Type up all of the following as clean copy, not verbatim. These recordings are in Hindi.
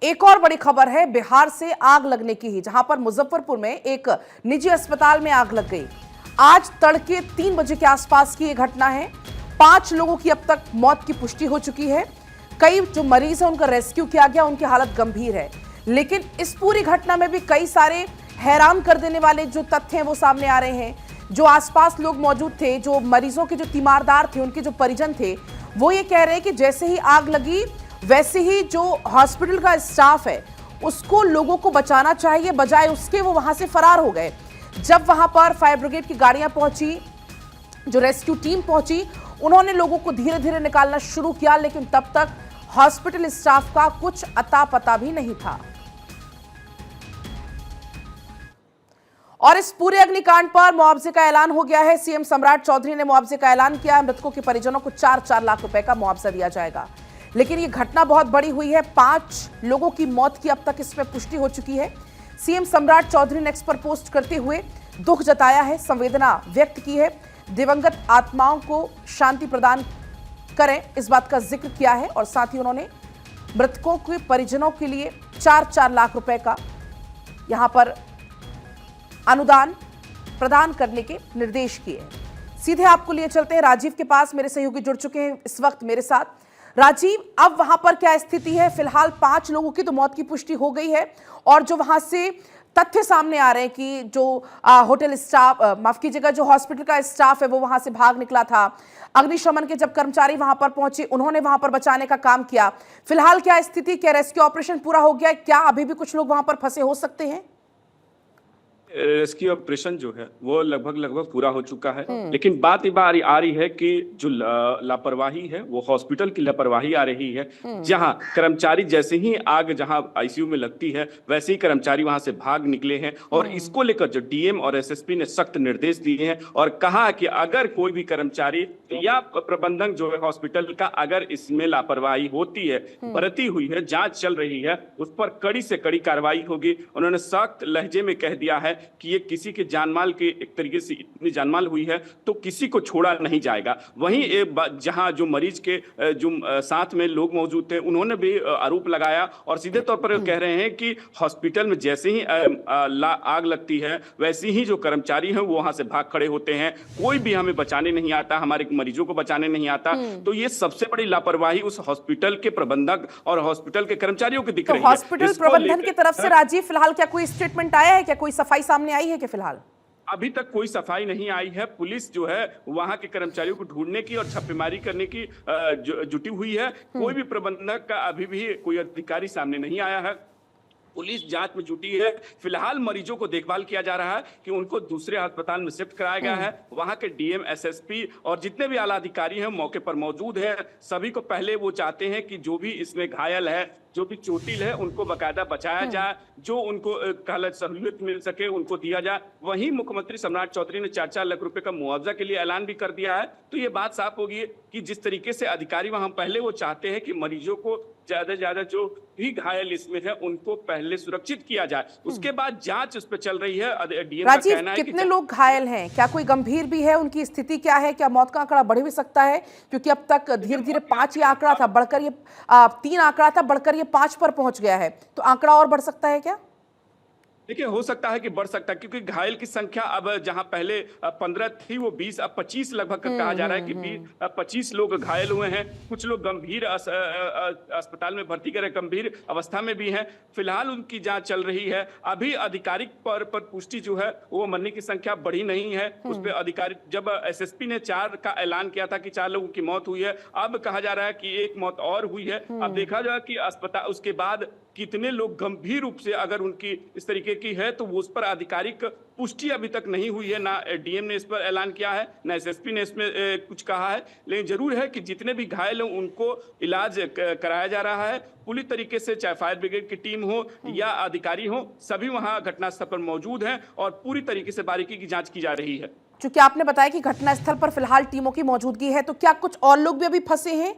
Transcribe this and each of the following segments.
एक और बड़ी खबर है बिहार से आग लगने की ही, जहां पर मुजफ्फरपुर में एक निजी अस्पताल में आग लग गई। आज तड़के 3 बजे के आसपास की यह घटना है। 5 लोगों की अब तक मौत की पुष्टि हो चुकी है। कई जो मरीज हैं उनका रेस्क्यू किया गया, उनकी हालत गंभीर है। लेकिन इस पूरी घटना में भी कई सारे हैरान कर देने वाले जो तथ्य हैं वो सामने आ रहे हैं। जो आसपास लोग मौजूद थे, जो मरीजों के जो तीमारदार थे, उनके जो परिजन थे, वो ये कह रहे हैं कि जैसे ही आग लगी वैसे ही जो हॉस्पिटल का स्टाफ है उसको लोगों को बचाना चाहिए, बजाय उसके वो वहां से फरार हो गए। जब वहां पर फायर ब्रिगेड की गाड़ियां पहुंची, जो रेस्क्यू टीम पहुंची, उन्होंने लोगों को धीरे धीरे निकालना शुरू किया, लेकिन तब तक हॉस्पिटल स्टाफ का कुछ अता पता भी नहीं था। और इस पूरे अग्निकांड पर मुआवजे का ऐलान हो गया है। सीएम सम्राट चौधरी ने मुआवजे का ऐलान किया। मृतकों के परिजनों को 4-4 लाख रुपए का मुआवजा दिया जाएगा। लेकिन ये घटना बहुत बड़ी हुई है। 5 लोगों की मौत की अब तक इसमें पुष्टि हो चुकी है। सीएम सम्राट चौधरी ने एक्स पर पोस्ट करते हुए दुख जताया है, संवेदना व्यक्त की है। दिवंगत आत्माओं को शांति प्रदान करें, इस बात का जिक्र किया है। और साथ ही उन्होंने मृतकों के परिजनों के लिए 4-4 लाख रुपए का यहां पर अनुदान प्रदान करने के निर्देश किए हैं। सीधे आपको लिए चलते हैं राजीव के पास। मेरे सहयोगी जुड़ चुके हैं इस वक्त मेरे साथ। राजीव, अब वहां पर क्या स्थिति है? फिलहाल 5 लोगों की तो मौत की पुष्टि हो गई है, और जो वहां से तथ्य सामने आ रहे हैं कि जो होटल स्टाफ, माफ कीजिएगा, जो हॉस्पिटल का स्टाफ है वो वहां से भाग निकला था। अग्निशमन के जब कर्मचारी वहां पर पहुंचे, उन्होंने वहां पर बचाने का काम किया। फिलहाल क्या स्थिति? क्या रेस्क्यू ऑपरेशन पूरा हो गया? क्या अभी भी कुछ लोग वहां पर फंसे हो सकते हैं? रेस्क्यू ऑपरेशन जो है वो लगभग पूरा हो चुका है। लेकिन बात ये आ रही है कि जो लापरवाही है वो हॉस्पिटल की लापरवाही आ रही है। जहां कर्मचारी जैसे ही आग जहां आईसीयू में लगती है वैसे ही कर्मचारी वहां से भाग निकले हैं। और इसको लेकर जो डीएम और एसएसपी ने सख्त निर्देश दिए हैं और कहा कि अगर कोई भी कर्मचारी या प्रबंधन जो है हॉस्पिटल का अगर इसमें लापरवाही होती है, बरती हुई है, जांच चल रही है, उस पर कड़ी से कड़ी कार्रवाई होगी। उन्होंने सख्त लहजे में कह दिया है कि ये किसी के जानमाल के एक तरीके से इतनी जानमाल हुई है तो किसी को छोड़ा नहीं जाएगा। वहीं जहां जो मरीज के जो साथ में लोग मौजूद थे उन्होंने भी आरोप लगाया और सीधे तौर पर कह रहे हैं कि हॉस्पिटल में जैसे ही आग लगती है वैसे ही जो कर्मचारी हैं वो वहां से भाग खड़े होते हैं। कोई भी हमें बचाने नहीं आता, हमारे मरीजों को बचाने नहीं आता। तो ये सबसे बड़ी लापरवाही उस हॉस्पिटल के प्रबंधक और हॉस्पिटल के कर्मचारियों की दिख रही है। हॉस्पिटल प्रबंधन की तरफ से राजीव फिलहाल क्या कोई स्टेटमेंट आया है? क्या कोई सफाई सामने आई है कि फिलहाल? अभी तक कोई सफाई नहीं आई है। पुलिस जो है वहां के कर्मचारियों को ढूंढने की और छापेमारी करने की जुटी हुई है। कोई भी प्रबंधक का अभी भी कोई अधिकारी सामने नहीं आया है। पुलिस जांच में जुटी है। फिलहाल मरीजों को देखभाल किया जा रहा है कि उनको दूसरे अस्पताल में शिफ्ट कराया गया है। वहां के डीएम, एसएसपी और जितने भी आला अधिकारी हैं मौके पर मौजूद हैं। सभी को पहले वो चाहते हैं कि जो भी इसमें घायल है, जो भी चोटिल है, उनको बकायदा बचाया जाए, जो उनको सहूलियत मिल सके उनको दिया जाए। वहीं मुख्यमंत्री सम्राट चौधरी ने 4-4 लाख रुपए का मुआवजा के लिए ऐलान भी कर दिया है। तो ये बात साफ होगी कि जिस तरीके से अधिकारी वहां पहले वो चाहते हैं कि मरीजों को ज्यादा से ज्यादा जो भी घायल इसमें है उनको पहले सुरक्षित किया जाए, उसके बाद जांच उस पर चल रही है। डीएम का कहना है कि कितने लोग घायल हैं? क्या कोई गंभीर भी है? उनकी स्थिति क्या है? क्या मौत का आंकड़ा बढ़ भी सकता है? क्योंकि अब तक धीरे धीरे 5 ही आंकड़ा था, बढ़कर ये 3 आंकड़ा था, बढ़कर ये 5 पर पहुंच गया है। तो आंकड़ा और बढ़ सकता है क्या? देखिए, हो सकता है कि बढ़ सकता है, क्योंकि घायल की संख्या अब जहां पहले 15 थी वो 20 अब 25 लगभग कहा जा रहा है कि 25 लोग घायल हुए हैं। कुछ लोग गंभीर अस्पताल में भर्ती करे, गंभीर अवस्था में भी हैं। फिलहाल उनकी जांच चल रही है। अभी आधिकारिक पर पुष्टि जो है वो मरने की संख्या बढ़ी नहीं है। उस पर आधिकारिक, जब एसएसपी ने 4 का ऐलान किया था कि 4 लोगों की मौत हुई है, अब कहा जा रहा है कि 1 मौत और हुई है। अब देखा जाए कि अस्पताल उसके बाद कितने लोग गंभीर रूप से अगर उनकी इस तरीके की है तो वो उस पर आधिकारिक पुष्टि अभी तक नहीं हुई है। ना डीएम ने इस पर ऐलान किया है, ना एसएसपी ने इसमें कुछ कहा है। लेकिन जरूर है कि जितने भी घायल हैं उनको इलाज कराया जा रहा है पूरी तरीके से, चाहे फायर ब्रिगेड की टीम हो या अधिकारी हो, सभी वहां घटनास्थल पर मौजूद हैं और पूरी तरीके से बारीकी की जांच की जा रही है। चूंकि आपने बताया कि घटनास्थल पर फिलहाल टीमों की मौजूदगी है, तो क्या कुछ और लोग भी अभी फंसे हैं?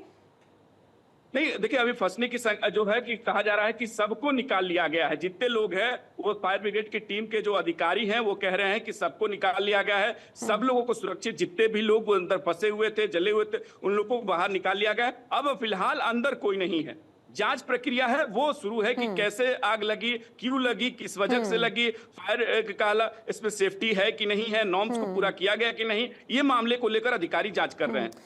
नहीं, देखिए, अभी फंसने की संख्या जो है कि कहा जा रहा है कि सबको निकाल लिया गया है। जितने लोग हैं वो फायर ब्रिगेड की टीम के जो अधिकारी हैं वो कह रहे हैं कि सबको निकाल लिया गया है। सब लोगों को सुरक्षित, जितने भी लोग अंदर फंसे हुए थे, जले हुए थे, उन लोगों को बाहर निकाल लिया गया है। अब फिलहाल अंदर कोई नहीं है। जांच प्रक्रिया है वो शुरू है कि कैसे आग लगी, क्यों लगी, किस वजह से लगी, फायर का इसमें सेफ्टी है कि नहीं है, नॉर्म्स को पूरा किया गया कि नहीं, ये मामले को लेकर अधिकारी जांच कर रहे हैं।